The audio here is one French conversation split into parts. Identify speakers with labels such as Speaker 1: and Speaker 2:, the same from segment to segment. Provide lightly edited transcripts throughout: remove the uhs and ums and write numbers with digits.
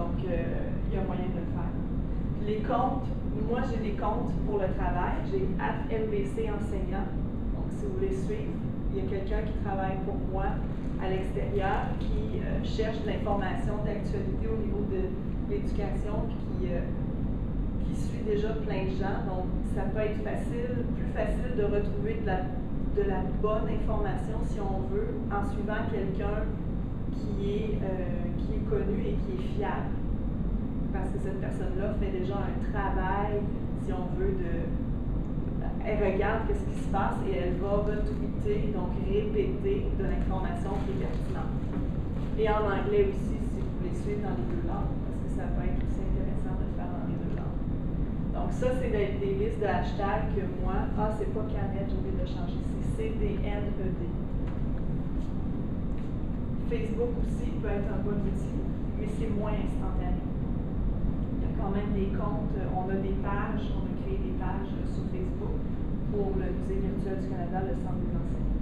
Speaker 1: Donc, il y a moyen de le faire. Les comptes, moi j'ai des comptes pour le travail. J'ai @MVC enseignant. Donc, si vous voulez suivre, il y a quelqu'un qui travaille pour moi à l'extérieur, qui cherche de l'information d'actualité au niveau de l'éducation, puis qui suit déjà plein de gens. Donc, ça peut être plus facile de retrouver de la bonne information, si on veut, en suivant quelqu'un qui est connu et qui est fiable. Parce que cette personne-là fait déjà un travail, si on veut, elle regarde ce qui se passe et elle va retweeter, donc répéter de l'information qui est pertinente. Et en anglais aussi, si vous voulez suivre dans les deux langues, parce que ça peut être aussi intéressant de le faire dans les deux langues. Donc ça, c'est des listes de hashtags que moi, c'est pas Canette, j'ai oublié de le changer, c'est CDNED. Facebook aussi peut être un bon outil, mais c'est moins instantané. Il y a quand même des comptes, on a des pages, on a créé des pages sur Facebook pour le Musée virtuel du Canada, le Centre des enseignants.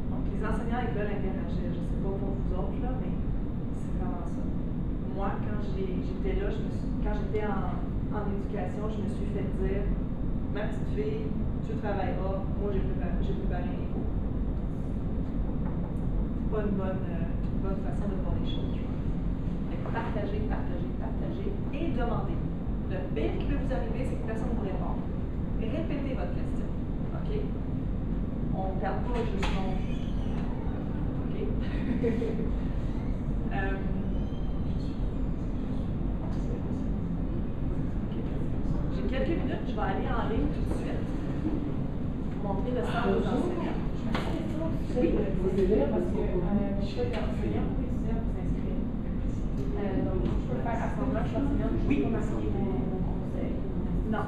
Speaker 1: Donc, les enseignants, ils veulent interagir. Je ne sais pas pour vous autres, là, mais c'est vraiment ça. Moi, quand j'étais là, quand j'étais en éducation, je me suis fait dire, ma petite fille, tu travailleras, moi j'ai préparé les cours. C'est pas une bonne façon de voir les choses. Partager et demander. Le pire qui peut vous arriver, c'est que personne ne vous répond. Répétez votre question. OK? On ne garde pas juste non. OK? J'ai quelques minutes, je vais aller en ligne tout de suite. Vous montrer le centre des enseignants. Oui,
Speaker 2: vous aider parce que je suis enseignant ou étudiant pour s'inscrire. Donc, je peux faire à ce moment-là, je suis enseignante, je peux pas marquer mon conseil.
Speaker 1: Non.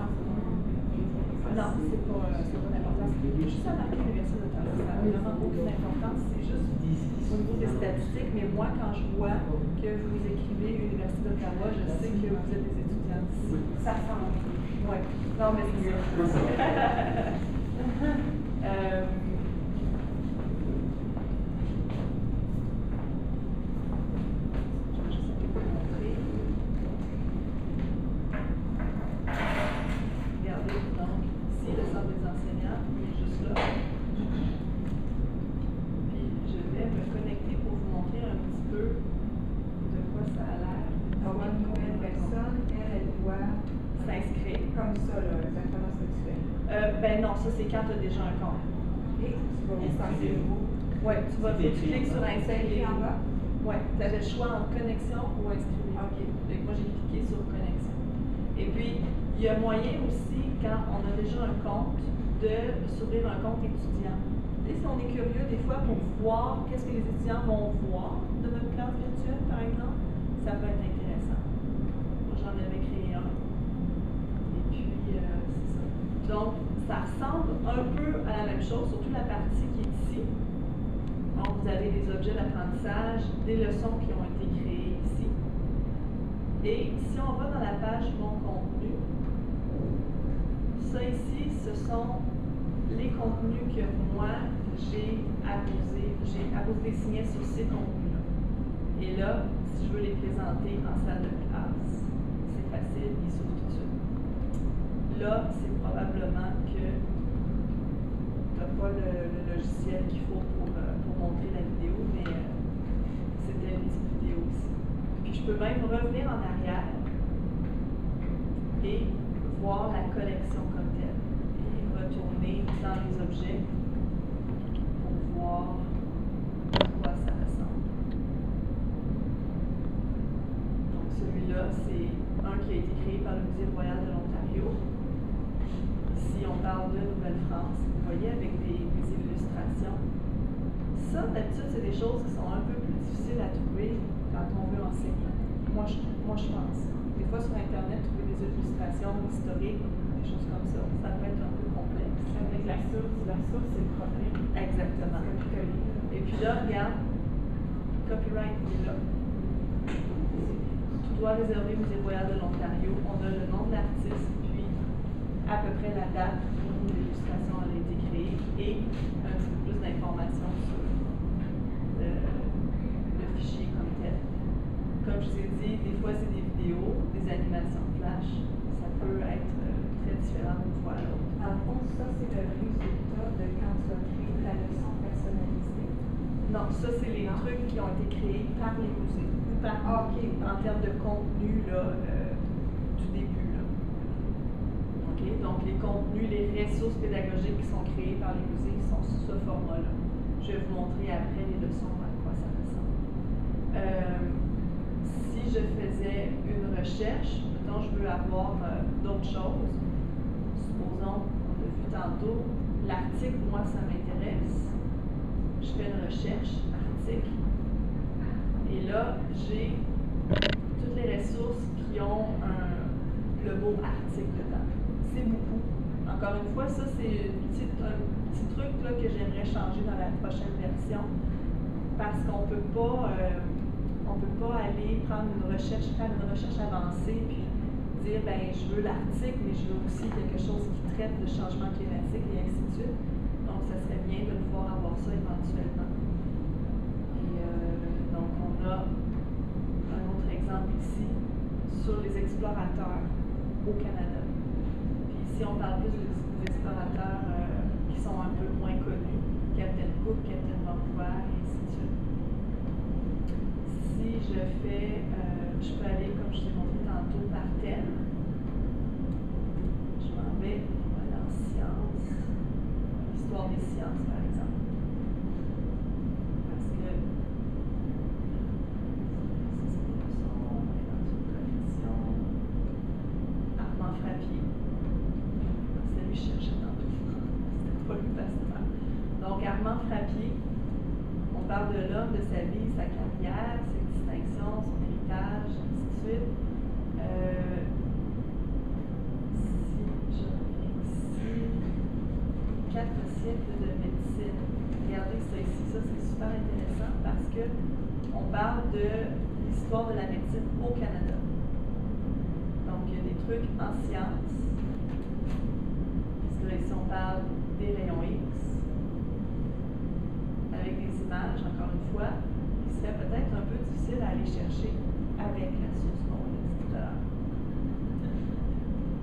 Speaker 1: Non, c'est pas d'importance. Juste à marquer l'Université d'Ottawa, ça n'a vraiment aucune importance. C'est juste au niveau des statistiques. Mais moi, quand je vois que vous écrivez Université d'Ottawa, je sais que vous êtes des étudiants ici.
Speaker 2: Ça ressemble.
Speaker 1: Oui. Non, mais c'est ça. Ben non, ça c'est quand tu as déjà un compte.
Speaker 2: Et tu vas insérer nouveau.
Speaker 1: Oui, tu cliques sur insérer
Speaker 2: en bas.
Speaker 1: Oui, tu avais le choix entre connexion ou inscrire.
Speaker 2: OK.
Speaker 1: Donc moi j'ai cliqué sur connexion. Et puis, il y a moyen aussi, quand on a déjà un compte, de s'ouvrir un compte étudiant. Et si on est curieux des fois pour voir qu'est-ce que les étudiants vont voir de notre classe virtuelle, par exemple, ça peut être intéressant. Moi j'en avais créé un. Et puis, c'est ça. Donc, ça ressemble un peu à la même chose, surtout la partie qui est ici. Donc, vous avez des objets d'apprentissage, des leçons qui ont été créées ici. Et si on va dans la page Mon contenu, ça ici, ce sont les contenus que moi, j'ai apposé des signets sur ces contenus-là. Et là, si je veux les présenter en salle de classe, c'est facile, ils s'ouvrent tout de suite. Là, c'est probablement que tu n'as pas le logiciel qu'il faut pour montrer la vidéo, mais c'était une petite vidéo ici. Puis je peux même revenir en arrière et voir la collection comme telle. Et retourner dans les objets pour voir à quoi ça ressemble. Donc celui-là, c'est un qui a été créé par le Musée royal de l'Ontario. Ici, on parle de Nouvelle-France, vous voyez, avec des illustrations. Ça, d'habitude, c'est des choses qui sont un peu plus difficiles à trouver quand on veut enseigner. Moi, je pense. Des fois, sur Internet, trouver des illustrations historiques, des choses comme ça, ça peut être un peu complexe.
Speaker 2: Avec la source, c'est le problème.
Speaker 1: Exactement. Et puis là, regarde, copyright est là. Tu dois réserver au Musée royal de l'Ontario. On a le nom de l'artiste, puis à peu près la date où l'illustration a été créée et un petit peu plus d'informations sur le fichier comme tel. Comme je vous ai ai dit, des fois c'est des vidéos, des animations flash. Ça peut être très différent d'une fois à l'autre.
Speaker 3: À fond, ça, c'est le résultat de quand tu as créé ta leçon personnalisée.
Speaker 1: Non, ça, c'est les trucs qui ont été créés par les musées. En termes de contenu là, du début. Là. Okay? Donc, les contenus, les ressources pédagogiques qui sont créées par les musées qui sont sous ce format-là. Je vais vous montrer après les leçons à quoi ça ressemble. Si je faisais une recherche, mettons, je veux avoir d'autres choses. Supposons, on l'a vu tantôt, l'article, moi, ça m'intéresse. Je fais une recherche, article. Et là, j'ai toutes les ressources qui ont le mot article dedans. C'est beaucoup. Encore une fois, ça, c'est un petit truc là, que j'aimerais changer dans la prochaine version. Parce qu'on ne peut pas aller faire une recherche avancée, puis dire, ben, je veux l'article, mais je veux aussi quelque chose qui traite de changement climatique et ainsi de suite. Donc, ça serait bien de pouvoir avoir ça éventuellement. Donc, on a un autre exemple ici sur les explorateurs au Canada. Puis ici, on parle plus des explorateurs qui sont un peu moins connus, Captain Cook, Captain Vancouver, et ainsi de suite. Si je fais, je peux aller, comme je t'ai montré tantôt, par thème. Je m'en vais dans sciences, histoire des sciences, par exemple. Parce que Armand Frappier. C'est lui que je cherchais tantôt. C'était pas lui facilement. Donc, Armand Frappier, on parle de l'homme, de sa vie, sa carrière, ses distinctions, son héritage, ainsi de suite. Si je reviens ici, 4 siècles de médecine. Regardez ça ici, ça c'est super intéressant parce que on parle de l'histoire de la médecine au Canada. Donc, il y a des trucs en sciences. Parce que là, ici, on parle des rayons X, avec des images, encore une fois, qui seraient peut-être un peu difficiles à aller chercher avec la source qu'on a dit tout à l'heure.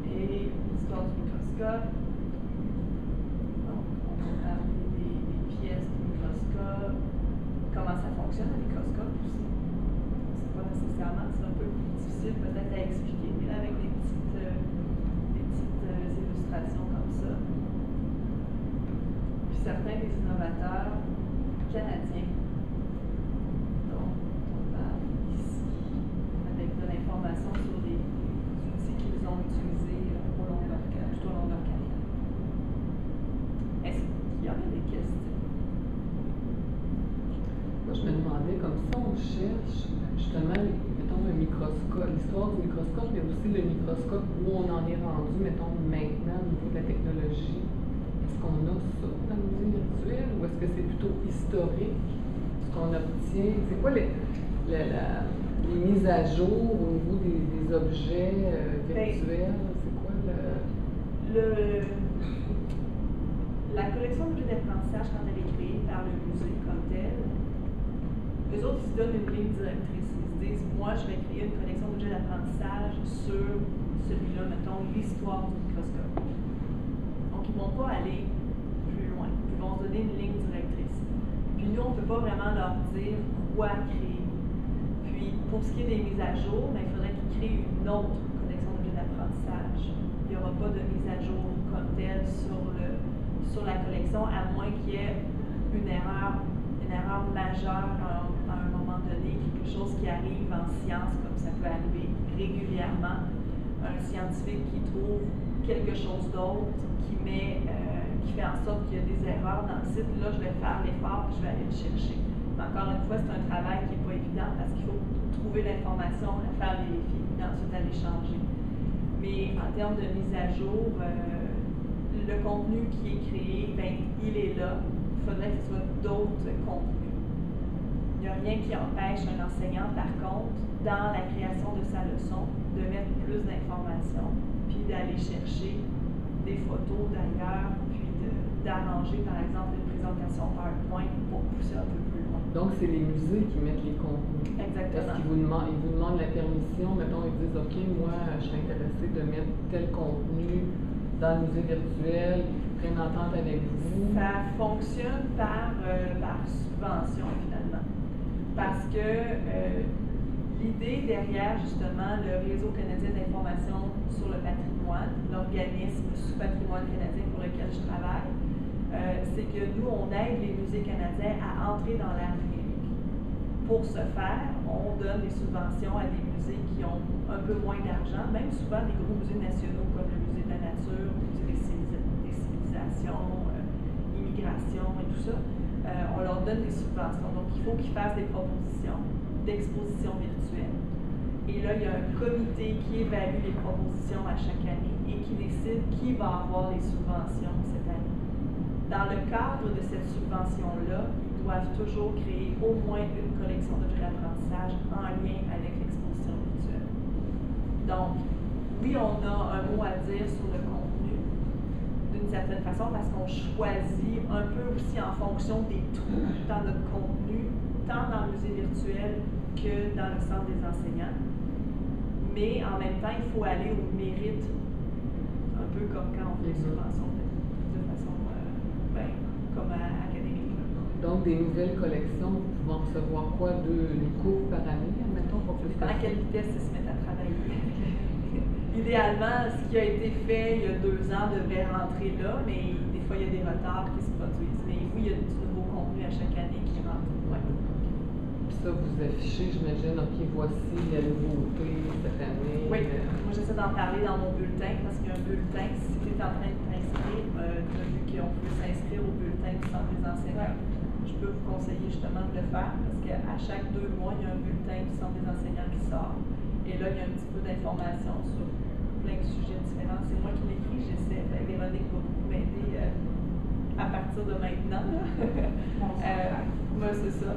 Speaker 1: Et l'histoire du microscope. Donc, on va parler des pièces du microscope, comment ça fonctionne un microscope aussi. C'est pas nécessairement, c'est un peu difficile peut-être à expliquer, mais là, avec des petites illustrations comme ça. Puis certains des innovateurs canadiens. Donc, on parle ici avec de l'information sur les outils qu'ils ont utilisés tout au long de leur carrière. Est-ce qu'il y aurait des questions?
Speaker 4: Moi, je me demandais, comme ça, on cherche justement, mettons, un microscope, l'histoire du microscope, mais aussi le microscope où on en est rendu, mettons, maintenant, au niveau de la technologie. Est-ce qu'on a ça dans le musée virtuel ou est-ce que c'est plutôt historique? Ce qu'on obtient, c'est quoi les mises à jour au niveau des objets virtuels? C'est quoi
Speaker 1: la collection d'objets d'apprentissage, quand elle est créée par le musée comme tel, eux autres, ils se donnent une ligne directrice. Ils se disent, moi, je vais créer une collection d'objets d'apprentissage sur celui-là, mettons, l'histoire du microscope. Donc, ils ne vont pas aller plus loin. Ils vont se donner une ligne directrice. Puis nous, on ne peut pas vraiment leur dire quoi créer. Puis, pour ce qui est des mises à jour, ben, il faudrait qu'ils créent une autre collection d'objets d'apprentissage. Il n'y aura pas de mise à jour comme telle sur la collection, à moins qu'il y ait une erreur majeure à un moment donné, quelque chose qui arrive en science, comme ça peut arriver régulièrement. Un scientifique qui trouve quelque chose d'autre, qui fait en sorte qu'il y a des erreurs dans le site, là, je vais faire l'effort et je vais aller le chercher. Mais encore une fois, c'est un travail qui n'est pas évident parce qu'il faut trouver l'information, la faire vérifier, et ensuite aller changer. Mais en termes de mise à jour, le contenu qui est créé, ben, il est là. Il faudrait que ce soit d'autres contenus. Il n'y a rien qui empêche un enseignant, par contre, dans la création de sa leçon, de mettre plus d'informations, puis d'aller chercher des photos d'ailleurs, puis d'arranger, par exemple, une présentation PowerPoint pour pousser un peu plus loin.
Speaker 4: Donc, c'est les musées qui mettent les contenus.
Speaker 1: Exactement.
Speaker 4: Parce qu'ils vous demandent la permission. Mettons, ils disent, OK, moi, je suis intéressé de mettre tel contenu dans le musée virtuel, ils prennent entente avec vous.
Speaker 1: Ça fonctionne par subvention, finalement. Parce que l'idée derrière, justement, le Réseau canadien d'information sur le patrimoine, l'organisme sous patrimoine canadien pour lequel je travaille, c'est que nous, on aide les musées canadiens à entrer dans l'ère numérique. Pour ce faire, on donne des subventions à des musées qui ont un peu moins d'argent, même souvent des gros musées nationaux comme le Musée de la Nature, le Musée des civilisations, immigration et tout ça. On leur donne des subventions. Donc, il faut qu'ils fassent des propositions d'exposition virtuelle. Et là, il y a un comité qui évalue les propositions à chaque année et qui décide qui va avoir les subventions cette année. Dans le cadre de cette subvention-là, ils doivent toujours créer au moins une collection d'objets d'apprentissage en lien avec l'exposition virtuelle. Donc, oui, on a un mot à dire sur le contenu, d'une certaine façon, parce qu'on choisit un peu aussi en fonction des trous dans notre contenu, tant dans le musée virtuel que dans le centre des enseignants. Mais en même temps, il faut aller au mérite, un peu comme quand on fait des subventions de façon comme académique.
Speaker 4: Donc, des nouvelles collections, vous pouvez en recevoir quoi? Des cours par année, admettons, pour plus
Speaker 1: à quelle vitesse ils se mettent à travailler. Idéalement, ce qui a été fait il y a 2 ans devrait rentrer là, mais des fois, il y a des retards qui se produisent. Mais oui, il y a du nouveau contenu à chaque année qui rentre. Ouais.
Speaker 4: Puis ça, vous affichez, j'imagine, OK, voici la nouveauté cette année.
Speaker 1: Oui, moi j'essaie d'en parler dans mon bulletin, parce qu'il y a un bulletin, si tu es en train de t'inscrire, tu as vu qu'on peut s'inscrire au bulletin du centre des enseignants. Je peux vous conseiller justement de le faire, parce qu'à chaque 2 mois, il y a un bulletin du centre des enseignants qui sort. Et là, il y a un petit peu d'informations sur plein de sujets différents. C'est moi qui l'écris, j'essaie. Véronique va beaucoup m'aider à partir de maintenant. Moi, c'est ça.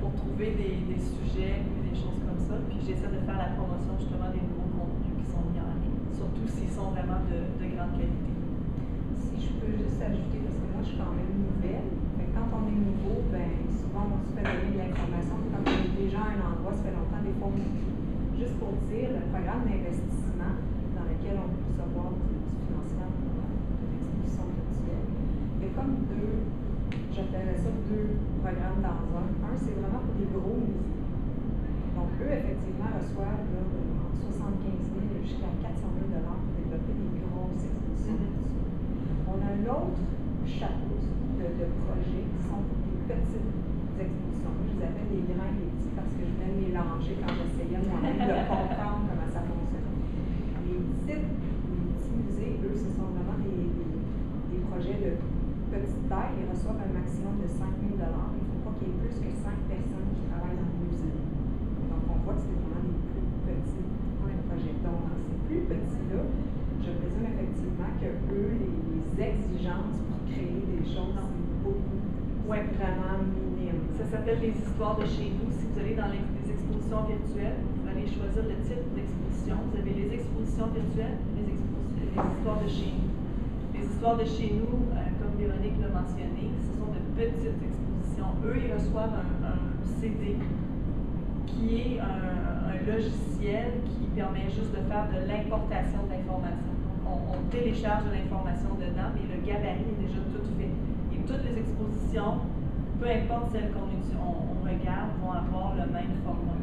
Speaker 1: Pour trouver des sujets et des choses comme ça. Puis j'essaie de faire la promotion justement des nouveaux contenus qui sont mis en ligne, surtout s'ils sont vraiment de grande qualité.
Speaker 3: Si je peux juste ajouter, parce que moi je suis quand même nouvelle, quand on est nouveau, souvent on se fait donner de l'information. Quand on est déjà à un endroit, ça fait longtemps, des fois, juste pour dire, le programme d'investissement dans lequel on peut recevoir du financement pour l'exposition virtuelle, il y a comme j'appellerais ça 2 programmes dans un. Un, c'est vraiment pour des gros musées. Donc, eux, effectivement, reçoivent entre 75 000 jusqu'à 400 000 $ pour développer des grosses expositions virtuelles. On a un autre chapeau de projets qui sont pour des petites expositions. Je les appelle des grands et des petits parce que je venais de mélanger quand j'essayais moi-même de comprendre comment ça fonctionne. Les petits musées, eux, ce sont vraiment des projets de petite taille. Ils reçoivent un maximum de 5 000 $. Il ne faut pas qu'il y ait plus que 5 personnes qui travaillent dans le musée. Donc, on voit que c'est vraiment des plus petits projets. Donc, dans ces plus petits-là, je présume effectivement que eux, les exigences pour créer des choses, c'est beaucoup, vraiment minime.
Speaker 1: Ça s'appelle les histoires de chez nous. Si vous allez dans les expositions virtuelles, vous allez choisir le type d'exposition. Vous avez les expositions virtuelles, les histoires de chez nous. Les histoires de chez nous, comme Véronique l'a mentionné, ce sont de petites expositions. Eux, ils reçoivent un CD qui est un logiciel qui permet juste de faire de l'importation d'informations. On télécharge de l'information dedans, mais le gabarit est déjà tout fait. Et toutes les expositions, peu importe celles qu'on regarde, vont avoir le même format.